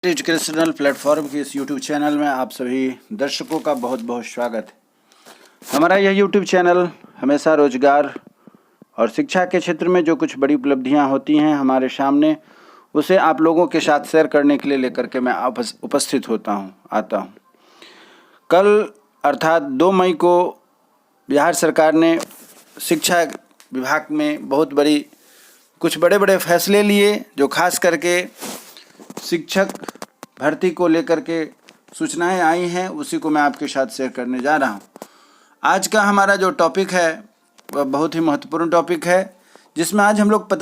Educational platform के इस YouTube channel में आप सभी दर्शकों का बहुत बहुत स्वागत है। हमारा यह यूट्यूब चैनल हमेशा रोजगार और शिक्षा के क्षेत्र में जो कुछ बड़ी उपलब्धियां होती हैं हमारे सामने, उसे आप लोगों के साथ शेयर करने के लिए लेकर के मैं उपस्थित आता हूं। कल अर्थात 2 मई को बिहार सरकार ने शिक्षा विभाग में बहुत कुछ बड़े फैसले लिए, जो खास करके शिक्षक भर्ती को लेकर के सूचनाएं आई हैं, उसी को मैं आपके साथ शेयर करने जा रहा हूं। आज का हमारा जो टॉपिक है वह बहुत ही महत्वपूर्ण टॉपिक है, जिसमें आज हम लोग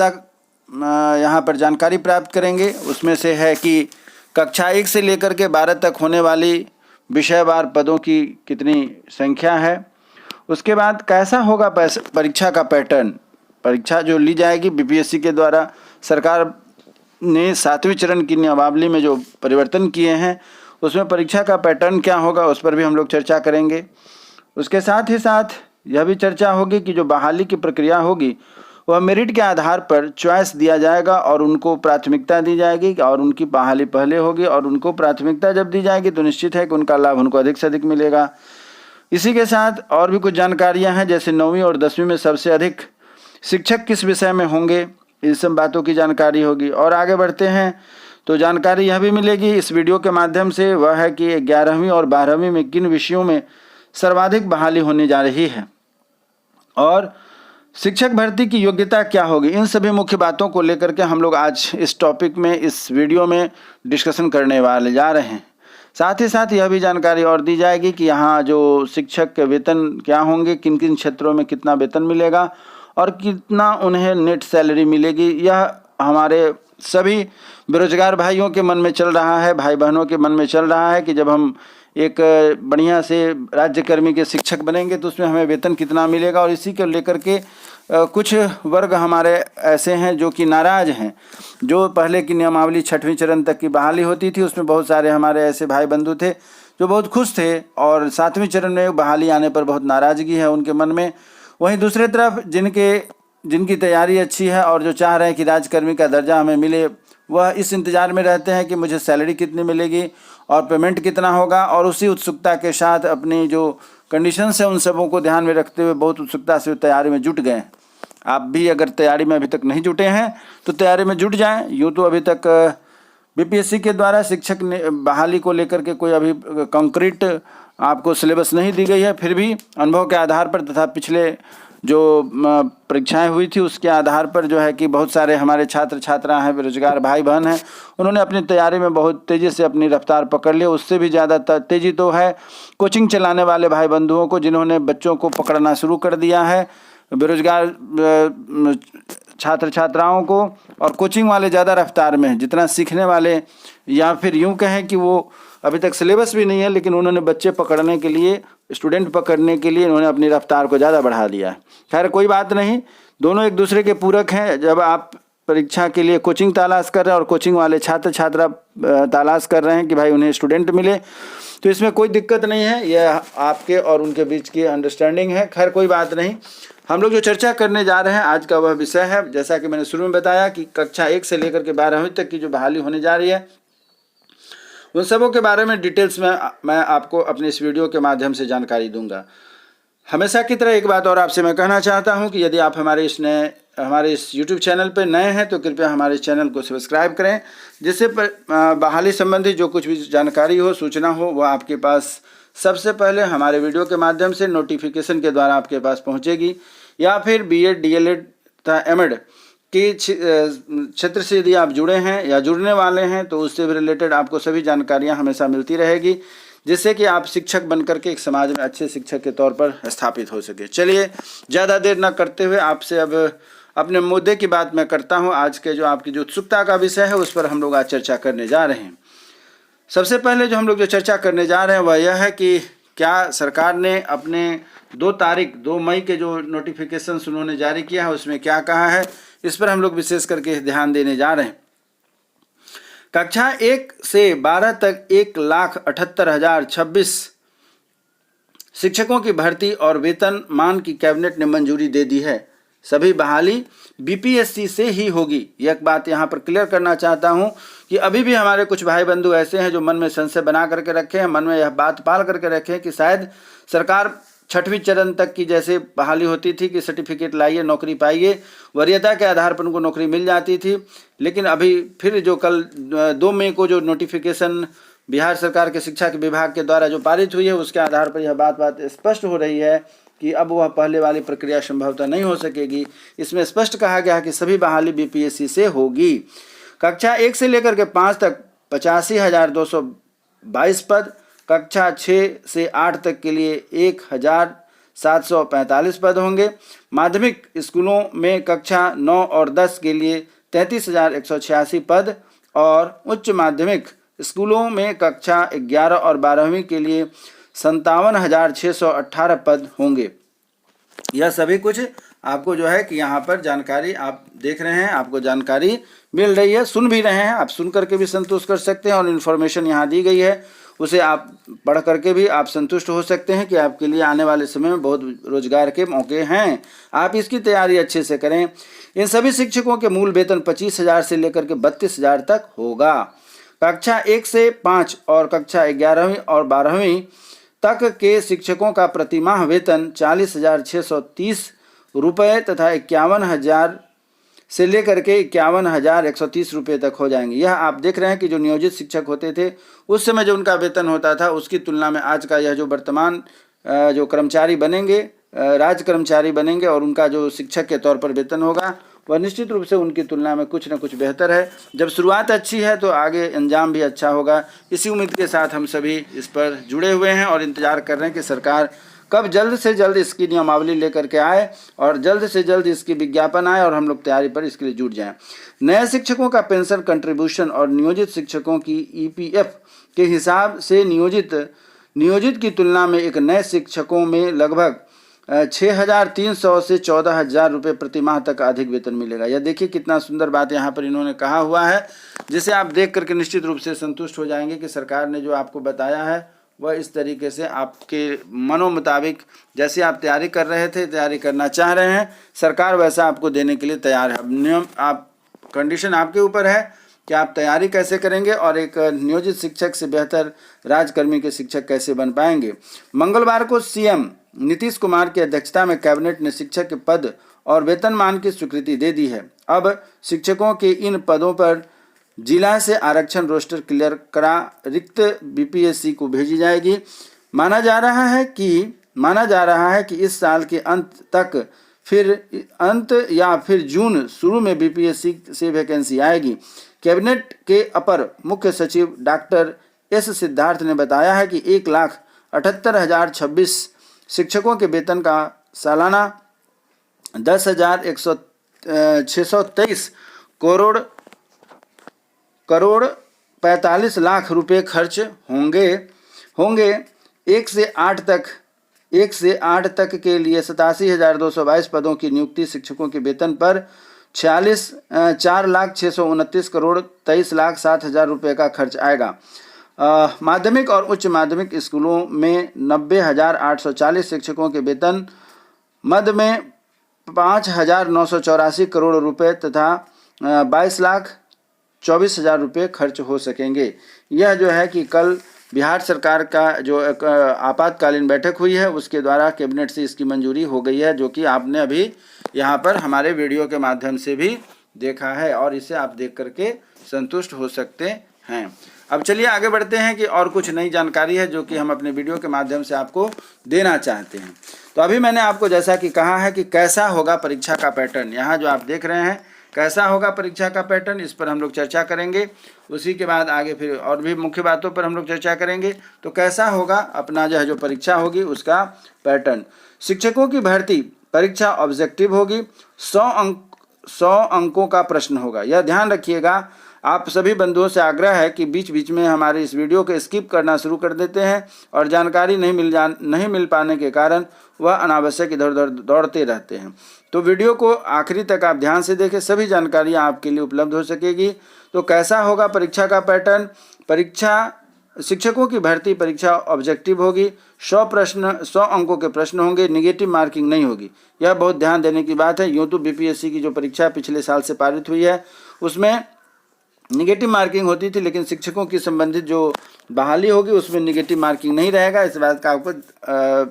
यहाँ पर जानकारी प्राप्त करेंगे। उसमें से है कि कक्षा 1 से लेकर के 12 तक होने वाली विषयवार पदों की कितनी संख्या है। उसके बाद कैसा होगा परीक्षा का पैटर्न। परीक्षा जो ली जाएगी बीपीएससी के द्वारा, सरकार ने 7वें चरण की नियमावली में जो परिवर्तन किए हैं, उसमें परीक्षा का पैटर्न क्या होगा, उस पर भी हम लोग चर्चा करेंगे। उसके साथ ही साथ यह भी चर्चा होगी कि जो बहाली की प्रक्रिया होगी वह मेरिट के आधार पर चॉइस दिया जाएगा और उनको प्राथमिकता दी जाएगी, और उनकी बहाली पहले होगी और उनको प्राथमिकता जब दी जाएगी तो निश्चित है कि उनका लाभ उनको अधिक से अधिक मिलेगा। इसी के साथ और भी कुछ जानकारियाँ हैं, जैसे 9वीं और 10वीं में सबसे अधिक शिक्षक किस विषय में होंगे, इस सब बातों की जानकारी होगी। और आगे बढ़ते हैं तो जानकारी यह भी मिलेगी इस वीडियो के माध्यम से, वह है कि 11वीं और 12वीं में किन विषयों में सर्वाधिक बहाली होने जा रही है और शिक्षक भर्ती की योग्यता क्या होगी। इन सभी मुख्य बातों को लेकर के हम लोग आज इस टॉपिक में, इस वीडियो में डिस्कशन करने वाले जा रहे हैं। साथ ही साथ यह भी जानकारी और दी जाएगी कि यहाँ जो शिक्षक के वेतन क्या होंगे, किन किन क्षेत्रों में कितना वेतन मिलेगा और कितना उन्हें नेट सैलरी मिलेगी। यह हमारे सभी बेरोजगार भाइयों के मन में चल रहा है, भाई बहनों के मन में चल रहा है कि जब हम एक बढ़िया से राज्यकर्मी के शिक्षक बनेंगे तो उसमें हमें वेतन कितना मिलेगा। और इसी को लेकर के कुछ वर्ग हमारे ऐसे हैं जो कि नाराज़ हैं। जो पहले की नियमावली 6वें चरण तक की बहाली होती थी, उसमें बहुत सारे हमारे ऐसे भाई बंधु थे जो बहुत खुश थे, और 7वें चरण में बहाली आने पर बहुत नाराज़गी है उनके मन में। वहीं दूसरी तरफ जिनकी तैयारी अच्छी है और जो चाह रहे हैं कि राज्यकर्मी का दर्जा हमें मिले, वह इस इंतज़ार में रहते हैं कि मुझे सैलरी कितनी मिलेगी और पेमेंट कितना होगा, और उसी उत्सुकता के साथ अपनी जो कंडीशंस है उन सबों को ध्यान में रखते हुए बहुत उत्सुकता से तैयारी में जुट गए। आप भी अगर तैयारी में अभी तक नहीं जुटे हैं तो तैयारी में जुट जाएं। यूँ तो अभी तक बीपीएससी के द्वारा शिक्षक ने बहाली को लेकर के कोई अभी कंक्रीट आपको सिलेबस नहीं दी गई है, फिर भी अनुभव के आधार पर तथा पिछले जो परीक्षाएं हुई थी उसके आधार पर जो है कि बहुत सारे हमारे छात्र छात्रा हैं, बेरोजगार भाई बहन हैं, उन्होंने अपनी तैयारी में बहुत तेज़ी से अपनी रफ्तार पकड़ ली। उससे भी ज़्यादा तेज़ी तो है कोचिंग चलाने वाले भाई बंधुओं को, जिन्होंने बच्चों को पकड़ना शुरू कर दिया है, बेरोजगार छात्र छात्राओं को। और कोचिंग वाले ज़्यादा रफ्तार में, जितना सीखने वाले, या फिर यूँ कहें कि वो अभी तक सिलेबस भी नहीं है लेकिन उन्होंने बच्चे पकड़ने के लिए, स्टूडेंट पकड़ने के लिए उन्होंने अपनी रफ्तार को ज़्यादा बढ़ा दिया है। खैर कोई बात नहीं, दोनों एक दूसरे के पूरक हैं। जब आप परीक्षा के लिए कोचिंग तलाश कर रहे हैं और कोचिंग वाले छात्र छात्रा तलाश कर रहे हैं कि भाई उन्हें स्टूडेंट मिले, तो इसमें कोई दिक्कत नहीं है, यह आपके और उनके बीच की अंडरस्टैंडिंग है। खैर कोई बात नहीं, हम लोग जो चर्चा करने जा रहे हैं आज का वह विषय है, जैसा कि मैंने शुरू में बताया कि कक्षा 1 से लेकर के 12वीं तक की जो बहाली होने जा रही है, उन सबों के बारे में डिटेल्स में मैं आपको अपने इस वीडियो के माध्यम से जानकारी दूंगा। हमेशा की तरह एक बात और आपसे मैं कहना चाहता हूं कि यदि आप हमारे इस YouTube चैनल पर नए हैं तो कृपया हमारे इस चैनल को सब्सक्राइब करें, जिससे बहाली संबंधी जो कुछ भी जानकारी हो, सूचना हो, वह आपके पास सबसे पहले हमारे वीडियो के माध्यम से नोटिफिकेशन के द्वारा आपके पास पहुँचेगी। या फिर BEd DLEd तथा MAd के क्षेत्र से यदि आप जुड़े हैं या जुड़ने वाले हैं तो उससे भी रिलेटेड आपको सभी जानकारियां हमेशा मिलती रहेगी, जिससे कि आप शिक्षक बनकर के एक समाज में अच्छे शिक्षक के तौर पर स्थापित हो सके। चलिए ज़्यादा देर न करते हुए आपसे अब अपने मुद्दे की बात मैं करता हूं। आज के जो आपकी जो उत्सुकता का विषय है उस पर हम लोग आज चर्चा करने जा रहे हैं। सबसे पहले जो हम लोग चर्चा करने जा रहे हैं वह यह है कि क्या सरकार ने अपने 2 मई के जो नोटिफिकेशन उन्होंने जारी किया है उसमें क्या कहा है, इस पर हम लोग विशेष करके ध्यान देने जा रहे हैं। कक्षा 1 से 12 तक 1,78,026 शिक्षकों की भर्ती और वेतन मान की कैबिनेट ने मंजूरी दे दी है। सभी बहाली बीपीएससी से ही होगी। एक बात यहाँ पर क्लियर करना चाहता हूँ कि अभी भी हमारे कुछ भाई बंधु ऐसे हैं जो मन में संशय बना करके रखे हैं, मन में यह बात पाल करके रखे हैं कि शायद सरकार 6वीं चरण तक की जैसे बहाली होती थी कि सर्टिफिकेट लाइए नौकरी पाइए, वरीयता के आधार पर उनको नौकरी मिल जाती थी। लेकिन अभी फिर जो कल 2 मई को जो नोटिफिकेशन बिहार सरकार के शिक्षा के विभाग के द्वारा जो पारित हुई है, उसके आधार पर यह बात स्पष्ट हो रही है कि अब वह पहले वाली प्रक्रिया संभवतः नहीं हो सकेगी। इसमें स्पष्ट कहा गया है कि सभी बहाली बीपीएससी से होगी। कक्षा 1 से लेकर के 5 तक 85,222 पद, कक्षा 6 से 8 तक के लिए 1,745 पद होंगे। माध्यमिक स्कूलों में कक्षा 9 और 10 के लिए 33,186 पद और उच्च माध्यमिक स्कूलों में कक्षा 11 और 12वीं के लिए 57,618 पद होंगे। यह सभी कुछ आपको जो है कि यहाँ पर जानकारी आप देख रहे हैं, आपको जानकारी मिल रही है, सुन भी रहे हैं, आप सुन करके भी संतुष्ट कर सकते हैं और इन्फॉर्मेशन यहाँ दी गई है उसे आप पढ़ करके भी आप संतुष्ट हो सकते हैं कि आपके लिए आने वाले समय में बहुत रोजगार के मौके हैं। आप इसकी तैयारी अच्छे से करें। इन सभी शिक्षकों के मूल वेतन 25,000 से लेकर के 32,000 तक होगा। कक्षा 1 से 5 और कक्षा 11वीं और 12वीं तक के शिक्षकों का प्रतिमाह वेतन 40,630 रुपये तथा 51,000 से लेकर के 51,130 रुपये तक हो जाएंगे। यह आप देख रहे हैं कि जो नियोजित शिक्षक होते थे उस समय जो उनका वेतन होता था उसकी तुलना में आज का यह जो वर्तमान जो कर्मचारी बनेंगे, राज्य कर्मचारी बनेंगे और उनका जो शिक्षक के तौर पर वेतन होगा वह निश्चित रूप से उनकी तुलना में कुछ न कुछ बेहतर है। जब शुरुआत अच्छी है तो आगे अंजाम भी अच्छा होगा। इसी उम्मीद के साथ हम सभी इस पर जुड़े हुए हैं और इंतजार कर रहे हैं कि सरकार कब जल्द से जल्द इसकी नियमावली लेकर के आए और जल्द से जल्द इसकी विज्ञापन आए और हम लोग तैयारी पर इसके लिए जुट जाएं। नए शिक्षकों का पेंशन कंट्रीब्यूशन और नियोजित शिक्षकों की ईपीएफ के हिसाब से नियोजित की तुलना में एक नए शिक्षकों में लगभग 6,300 से 14,000 रुपये प्रति माह तक अधिक वेतन मिलेगा। यह देखिए कितना सुंदर बात यहाँ पर इन्होंने कहा हुआ है, जिसे आप देख करके निश्चित रूप से संतुष्ट हो जाएंगे कि सरकार ने जो आपको बताया है वह इस तरीके से आपके मनो मुताबिक जैसे आप तैयारी कर रहे थे, तैयारी करना चाह रहे हैं, सरकार वैसा आपको देने के लिए तैयार है। अब नियम कंडीशन आपके ऊपर है कि आप तैयारी कैसे करेंगे और एक नियोजित शिक्षक से बेहतर राजकर्मी के शिक्षक कैसे बन पाएंगे। मंगलवार को सीएम नीतीश कुमार की अध्यक्षता में कैबिनेट ने शिक्षक के पद और वेतनमान की स्वीकृति दे दी है। अब शिक्षकों के इन पदों पर जिला से आरक्षण रोस्टर क्लियर करा रिक्त बीपीएससी को भेजी जाएगी। माना जा रहा है कि इस साल के अंत या फिर जून शुरू में बीपीएससी से वैकेंसी आएगी। कैबिनेट के अपर मुख्य सचिव डॉक्टर एस सिद्धार्थ ने बताया है कि 1,78,026 शिक्षकों के वेतन का सालाना 10,623 करोड़ 45 लाख रुपए खर्च होंगे। 1 से 8 तक के लिए 87,222 पदों की नियुक्ति शिक्षकों के वेतन पर 4,629 करोड़ 23 लाख 7 हजार रुपये का खर्च आएगा। माध्यमिक और उच्च माध्यमिक स्कूलों में 90,840 शिक्षकों के वेतन मद में 5,984 करोड़ रुपए तथा 22,24,000 रुपये खर्च हो सकेंगे। यह जो है कि कल बिहार सरकार का जो आपातकालीन बैठक हुई है उसके द्वारा कैबिनेट से इसकी मंजूरी हो गई है, जो कि आपने अभी यहाँ पर हमारे वीडियो के माध्यम से भी देखा है और इसे आप देख करके संतुष्ट हो सकते हैं। अब चलिए आगे बढ़ते हैं कि और कुछ नई जानकारी है जो कि हम अपने वीडियो के माध्यम से आपको देना चाहते हैं। तो अभी मैंने आपको जैसा कि कहा है कि कैसा होगा परीक्षा का पैटर्न, यहाँ जो आप देख रहे हैं कैसा होगा परीक्षा का पैटर्न, इस पर हम लोग चर्चा करेंगे। उसी के बाद आगे फिर और भी मुख्य बातों पर हम लोग चर्चा करेंगे। तो कैसा होगा अपना जो परीक्षा होगी उसका पैटर्न। शिक्षकों की भर्ती परीक्षा ऑब्जेक्टिव होगी। 100 अंकों का प्रश्न होगा। यह ध्यान रखिएगा। आप सभी बंधुओं से आग्रह है कि बीच बीच में हमारे इस वीडियो को स्किप करना शुरू कर देते हैं और जानकारी नहीं मिल पाने के कारण वह अनावश्यक इधर उधर दौड़ते रहते हैं। तो वीडियो को आखिरी तक आप ध्यान से देखें, सभी जानकारियां आपके लिए उपलब्ध हो सकेगी। तो कैसा होगा परीक्षा का पैटर्न। शिक्षकों की भर्ती परीक्षा ऑब्जेक्टिव होगी। 100 अंकों के प्रश्न होंगे। निगेटिव मार्किंग नहीं होगी। यह बहुत ध्यान देने की बात है। यूँ तो बीपीएससी की जो परीक्षा पिछले साल से पारित हुई है उसमें निगेटिव मार्किंग होती थी, लेकिन शिक्षकों की संबंधित जो बहाली होगी उसमें निगेटिव मार्किंग नहीं रहेगा। इस बात का आपको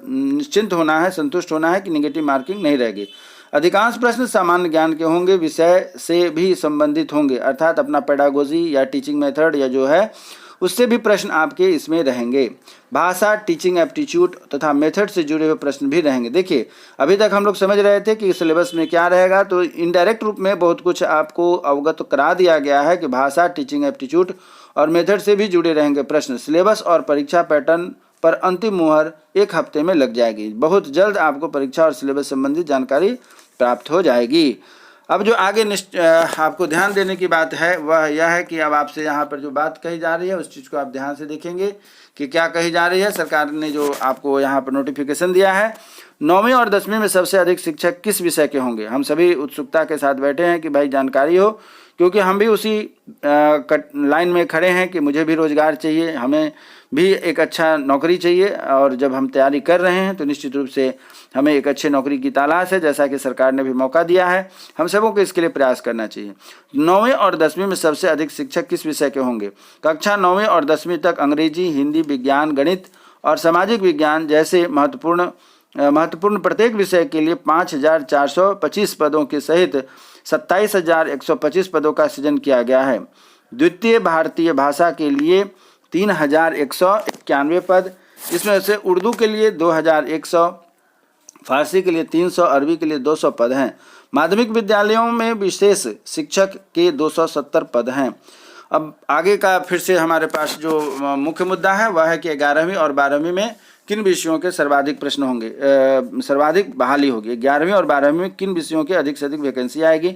निश्चिंत होना है, संतुष्ट होना है कि निगेटिव मार्किंग नहीं रहेगी। अधिकांश प्रश्न सामान्य ज्ञान के होंगे, विषय से भी संबंधित होंगे, अर्थात अपना पेडागोजी या टीचिंग मेथड या जो है उससे भी प्रश्न आपके इसमें रहेंगे। भाषा, टीचिंग एप्टीट्यूड तथा मेथड से जुड़े हुए प्रश्न भी रहेंगे। देखिए, अभी तक हम लोग समझ रहे थे कि सिलेबस में क्या रहेगा, तो इनडायरेक्ट रूप में बहुत कुछ आपको अवगत करा दिया गया है कि भाषा, टीचिंग एप्टीट्यूड और मेथड से भी जुड़े रहेंगे प्रश्न। सिलेबस और परीक्षा पैटर्न पर अंतिम मुहर 1 हफ्ते में लग जाएगी। बहुत जल्द आपको परीक्षा और सिलेबस संबंधी जानकारी प्राप्त हो जाएगी। अब जो आगे आपको ध्यान देने की बात है वह यह है कि अब आपसे यहाँ पर जो बात कही जा रही है उस चीज़ को आप ध्यान से देखेंगे कि क्या कही जा रही है। सरकार ने जो आपको यहाँ पर नोटिफिकेशन दिया है, 9वीं और 10वीं में सबसे अधिक शिक्षक किस विषय के होंगे। हम सभी उत्सुकता के साथ बैठे हैं कि भाई जानकारी हो, क्योंकि हम भी उसी लाइन में खड़े हैं कि मुझे भी रोज़गार चाहिए, हमें भी एक अच्छा नौकरी चाहिए, और जब हम तैयारी कर रहे हैं तो निश्चित रूप से हमें एक अच्छे नौकरी की तलाश है। जैसा कि सरकार ने भी मौका दिया है, हम सबों को इसके लिए प्रयास करना चाहिए। 9वीं और 10वीं में सबसे अधिक शिक्षक किस विषय के होंगे। कक्षा 9वीं और 10वीं तक अंग्रेजी, हिंदी, विज्ञान, गणित और सामाजिक विज्ञान जैसे महत्वपूर्ण प्रत्येक विषय के लिए 5,425 पदों के सहित 27,125 पदों का सृजन किया गया है। द्वितीय भारतीय भाषा के लिए 3,191 पद, इसमें से उर्दू के लिए 2,100, फारसी के लिए 300, अरबी के लिए 200 पद हैं। माध्यमिक विद्यालयों में विशेष शिक्षक के 270 पद हैं। अब आगे का फिर से हमारे पास जो मुख्य मुद्दा है वह है कि 11वीं और 12वीं में किन विषयों के सर्वाधिक प्रश्न होंगे, सर्वाधिक बहाली होगी। 11वीं और 12वीं में किन विषयों के अधिक से अधिक वैकेंसी आएगी।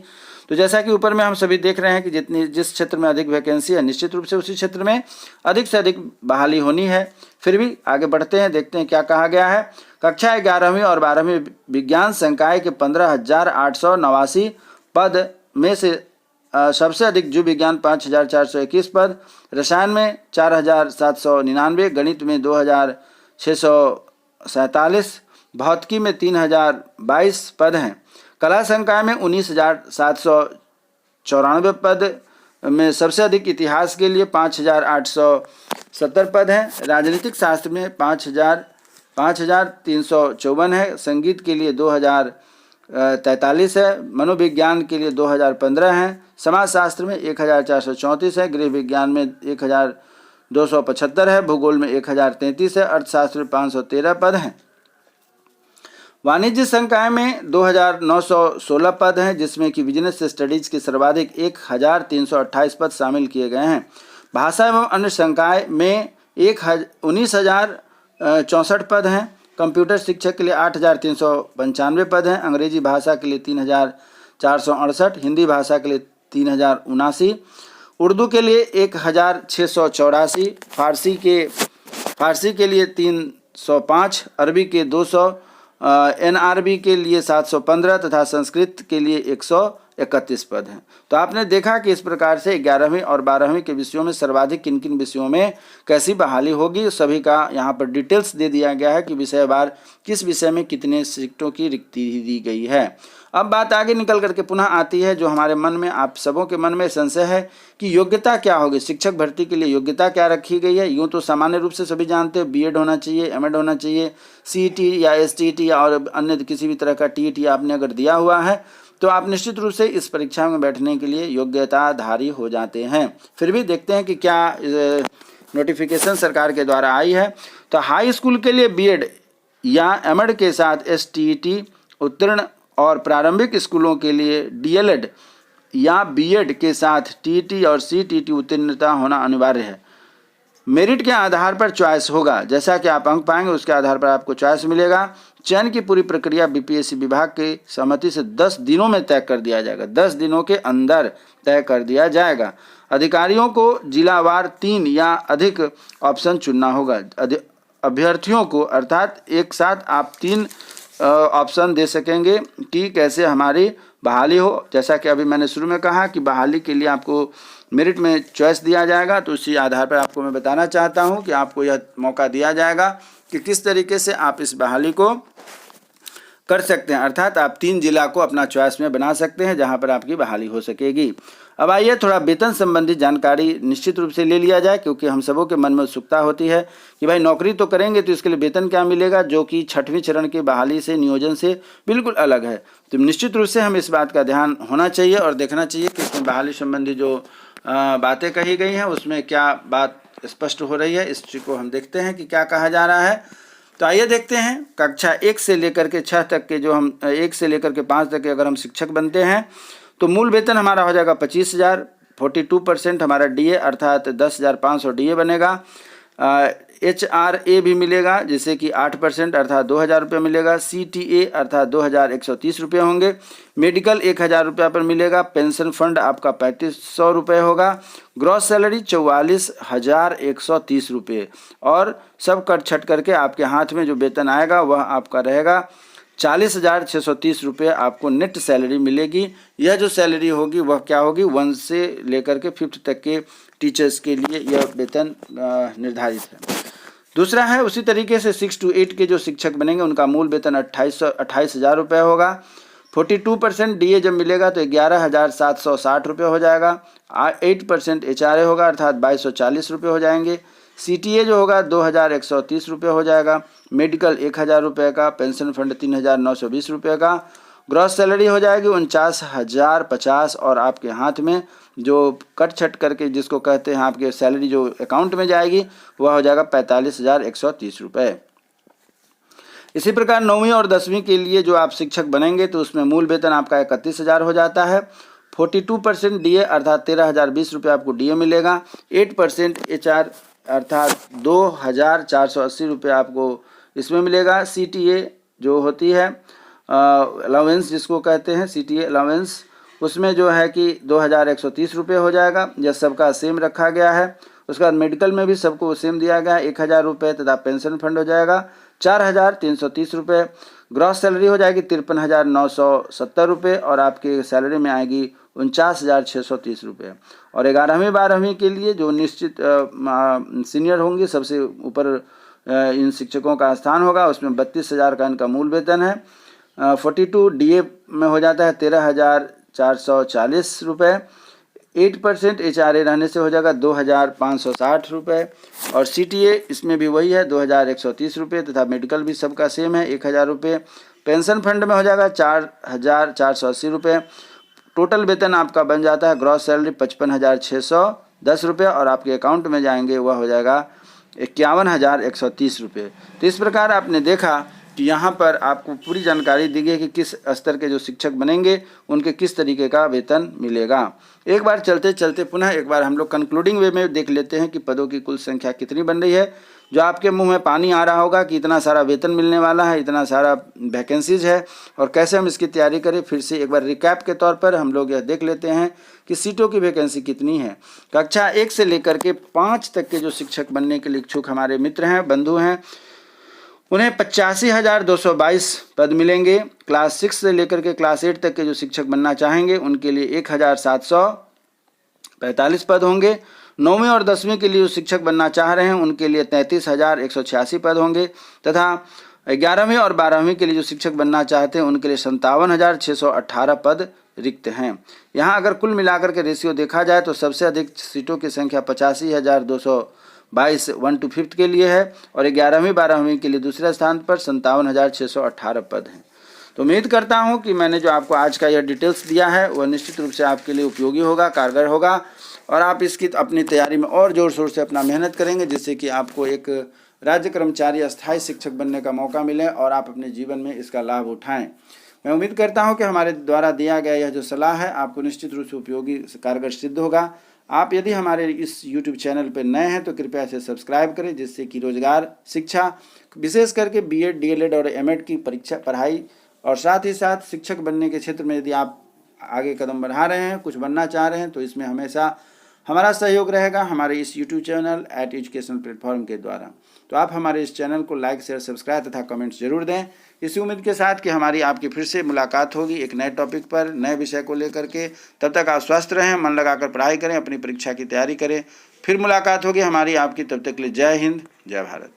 तो जैसा कि ऊपर में हम सभी देख रहे हैं कि जिस क्षेत्र में अधिक वैकेंसी है निश्चित रूप से उसी क्षेत्र में अधिक से अधिक बहाली होनी है। फिर भी आगे बढ़ते हैं, देखते हैं क्या कहा गया है। कक्षा 11वीं और 12वीं विज्ञान संकाय के 15,889 पद में से सबसे अधिक जीव विज्ञान 5,421 पद, रसायन में 4,799, गणित में 2,647, भौतिकी में 3,022 पद हैं। कला संकाय में 19,794 पद में सबसे अधिक इतिहास के लिए 5,870 पद हैं। राजनीतिक शास्त्र में 5,354 है। संगीत के लिए 2,043 है। मनोविज्ञान के लिए 2,015 हैं। समाजशास्त्र में 1,434 है। गृह विज्ञान में 1,275 है। भूगोल में 1,033 है। अर्थशास्त्र में 513 पद हैं। वाणिज्य संकाय में 2,916 पद हैं, जिसमें कि बिजनेस स्टडीज के सर्वाधिक 1,328 पद शामिल किए गए हैं। भाषा एवं अन्य संकाय में 19,064 पद हैं। कंप्यूटर शिक्षक के लिए 8,395 पद हैं। अंग्रेजी भाषा के लिए 3,468, हिंदी भाषा के लिए 3,079, उर्दू के लिए 1,684, फारसी के लिए 305, अरबी के 200, NRB के लिए 715 तथा संस्कृत के लिए 131 पद हैं। तो आपने देखा कि इस प्रकार से 11वीं और 12वीं के विषयों में सर्वाधिक किन किन विषयों में कैसी बहाली होगी, सभी का यहाँ पर डिटेल्स दे दिया गया है कि विषयवार किस विषय में कितने सीटों की रिक्ति दी गई है। अब बात आगे निकल करके पुनः आती है जो हमारे मन में, आप सबों के मन में संशय है कि योग्यता क्या होगी। शिक्षक भर्ती के लिए योग्यता क्या रखी गई है। यूँ तो सामान्य रूप से सभी जानते हैं BEd होना चाहिए, MAd होना चाहिए, CET या STET या और अन्य किसी भी तरह का TET आपने अगर दिया हुआ है तो आप निश्चित रूप से इस परीक्षा में बैठने के लिए योग्यताधारी हो जाते हैं। फिर भी देखते हैं कि क्या नोटिफिकेशन सरकार के द्वारा आई है। तो हाई स्कूल के लिए BEd या MAd के साथ STET उत्तीर्ण और प्रारंभिक स्कूलों के लिए DLED या BEd के साथ TET और CTET उत्तीर्णता होना अनिवार्य है। मेरिट के आधार पर चॉइस होगा, जैसा कि आप अंक पाएंगे उसके आधार पर आपको चॉइस मिलेगा। चयन की पूरी प्रक्रिया BPSC विभाग की सहमति से 10 दिनों में तय कर दिया जाएगा। 10 दिनों के अंदर तय कर दिया जाएगा। अधिकारियों को जिलावार 3 या अधिक ऑप्शन चुनना होगा। अभ्यर्थियों को अर्थात एक साथ आप 3 ऑप्शन दे सकेंगे कि कैसे हमारी बहाली हो। जैसा कि अभी मैंने शुरू में कहा कि बहाली के लिए आपको मेरिट में चॉइस दिया जाएगा, तो उसी आधार पर आपको मैं बताना चाहता हूं कि आपको यह मौका दिया जाएगा कि किस तरीके से आप इस बहाली को कर सकते हैं। अर्थात आप 3 जिला को अपना चॉइस में बना सकते हैं जहां पर आपकी बहाली हो सकेगी। अब आइए थोड़ा वेतन संबंधी जानकारी निश्चित रूप से ले लिया जाए, क्योंकि हम सबों के मन में उत्सुकता होती है कि भाई नौकरी तो करेंगे तो इसके लिए वेतन क्या मिलेगा, जो कि 6वें चरण की बहाली से नियोजन से बिल्कुल अलग है। तो निश्चित रूप से हम इस बात का ध्यान होना चाहिए और देखना चाहिए कि इसमें बहाली संबंधी जो बातें कही गई हैं उसमें क्या बात स्पष्ट हो रही है। इस चीज़ को हम देखते हैं कि क्या कहा जा रहा है। तो आइए देखते हैं कक्षा 1 से लेकर के 6 तक के जो हम 1 से लेकर के 5 तक के अगर हम शिक्षक बनते हैं तो मूल वेतन हमारा हो जाएगा 25,000। 42% हमारा डीए अर्थात 10,500 डीए बनेगा। HRA भी मिलेगा जिससे कि 8% अर्थात 2,000 रुपये मिलेगा। CTA अर्थात 2,130 रुपये होंगे। मेडिकल 1,000 रुपये पर मिलेगा। पेंशन फंड आपका 3,500 रुपये होगा। ग्रॉस सैलरी 44,130 रुपये और सब कट छट करके आपके हाथ में जो वेतन आएगा वह आपका रहेगा 40,630 रुपये आपको नेट सैलरी मिलेगी। यह जो सैलरी होगी वह क्या होगी, 1 से लेकर के 5th तक के टीचर्स के लिए यह वेतन निर्धारित है। दूसरा है उसी तरीके से 6 to 8 के जो शिक्षक बनेंगे उनका मूल वेतन 28,000 रुपये होगा। 42% डीए जब मिलेगा तो 11,760 रुपये हो जाएगा। 8% HRA होगा अर्थात 2,240 रुपये हो जाएंगे। CTA जो होगा 2,130 रुपये हो जाएगा। मेडिकल 1,000 रुपये का। पेंशन फंड 3,920 रुपये का। ग्रॉस सैलरी हो जाएगी 49,050 और आपके हाथ में जो कट छट करके जिसको कहते हैं आपके सैलरी जो अकाउंट में जाएगी वह हो जाएगा 45,130 रुपये। इसी प्रकार 9वीं और 10वीं के लिए जो आप शिक्षक बनेंगे तो उसमें मूल वेतन आपका 31,000 हो जाता है। 42% डीए अर्थात 13,020 रुपये आपको डीए मिलेगा। 8% HR अर्थात 2,480 रुपये आपको इसमें मिलेगा। CTA जो होती है अलाउंस जिसको कहते हैं CTA अलाउंस, उसमें जो है कि 2,130 रुपये हो जाएगा। यह सबका सेम रखा गया है। उसके बाद मेडिकल में भी सबको सेम दिया गया है 1,000 रुपये तथा पेंशन फंड हो जाएगा 4,330 रुपये। ग्रॉस सैलरी हो जाएगी 53,970 रुपये और आपके सैलरी में आएगी 49,630 रुपये। और 11वीं 12वीं के लिए जो निश्चित सीनियर होंगे सबसे ऊपर इन शिक्षकों का स्थान होगा, उसमें 32,000 का इनका मूल वेतन है। 42 डीए में हो जाता है 13,440 रुपये। 8% HRA रहने से हो जाएगा 2,560 रुपये और CTA इसमें भी वही है 2,130 रुपये तथा मेडिकल भी सबका सेम है 1,000 रुपये। पेंशन फंड में हो जाएगा 4,480 रुपये। टोटल वेतन आपका बन जाता है ग्रॉस सैलरी 55,610 रुपये और आपके अकाउंट में जाएंगे वह हो जाएगा 51,130 रुपये। तो इस प्रकार आपने देखा कि यहाँ पर आपको पूरी जानकारी दी गई कि किस स्तर के जो शिक्षक बनेंगे उनके किस तरीके का वेतन मिलेगा। एक बार चलते चलते पुनः एक बार हम लोग कंक्लूडिंग वे में देख लेते हैं कि पदों की कुल संख्या कितनी बन रही है। जो आपके मुंह में पानी आ रहा होगा कि इतना सारा वेतन मिलने वाला है, इतना सारा वैकेंसीज है और कैसे हम इसकी तैयारी करें। फिर से एक बार रिकैप के तौर पर हम लोग यह देख लेते हैं कि सीटों की वैकेंसी कितनी है। कक्षा 1 से लेकर के 5 तक के जो शिक्षक बनने के लिए इच्छुक हमारे मित्र हैं, बंधु हैं, उन्हें 85,222 पद मिलेंगे। क्लास 6 से लेकर के क्लास 8 तक के जो शिक्षक बनना चाहेंगे उनके लिए 1,745 पद होंगे। 9वीं और 10वीं के लिए जो शिक्षक बनना चाह रहे हैं उनके लिए 33,186 पद होंगे तथा 11वीं और 12वीं के लिए जो शिक्षक बनना चाहते हैं उनके लिए 57,618 पद रिक्त हैं। यहाँ अगर कुल मिलाकर के रेशियो देखा जाए तो सबसे अधिक सीटों की संख्या 85,222 1 to 5th के लिए है और 11वीं 12वीं के लिए दूसरे स्थान पर 57,618 पद हैं। तो उम्मीद करता हूं कि मैंने जो आपको आज का यह डिटेल्स दिया है वह निश्चित रूप से आपके लिए उपयोगी होगा, कारगर होगा और आप इसकी अपनी तैयारी में और जोर शोर से अपना मेहनत करेंगे जिससे कि आपको एक राज्य कर्मचारी अस्थायी शिक्षक बनने का मौका मिले और आप अपने जीवन में इसका लाभ उठाएं। मैं उम्मीद करता हूं कि हमारे द्वारा दिया गया यह जो सलाह है आपको निश्चित रूप से उपयोगी कारगर सिद्ध होगा। आप यदि हमारे इस YouTube चैनल पर नए हैं तो कृपया इसे सब्सक्राइब करें जिससे कि रोजगार शिक्षा विशेष करके BEd DLEd और MEd की परीक्षा पढ़ाई और साथ ही साथ शिक्षक बनने के क्षेत्र में यदि आप आगे कदम बढ़ा रहे हैं, कुछ बनना चाह रहे हैं तो इसमें हमेशा हमारा सहयोग रहेगा हमारे इस YouTube चैनल @एजुकेशन प्लेटफॉर्म के द्वारा। तो आप हमारे इस चैनल को लाइक शेयर सब्सक्राइब तथा कमेंट्स जरूर दें, इसी उम्मीद के साथ कि हमारी आपकी फिर से मुलाकात होगी एक नए टॉपिक पर, नए विषय को लेकर के। तब तक आप स्वस्थ रहें, मन लगाकर पढ़ाई करें, अपनी परीक्षा की तैयारी करें। फिर मुलाकात होगी हमारी आपकी, तब तक के लिए जय हिंद, जय भारत।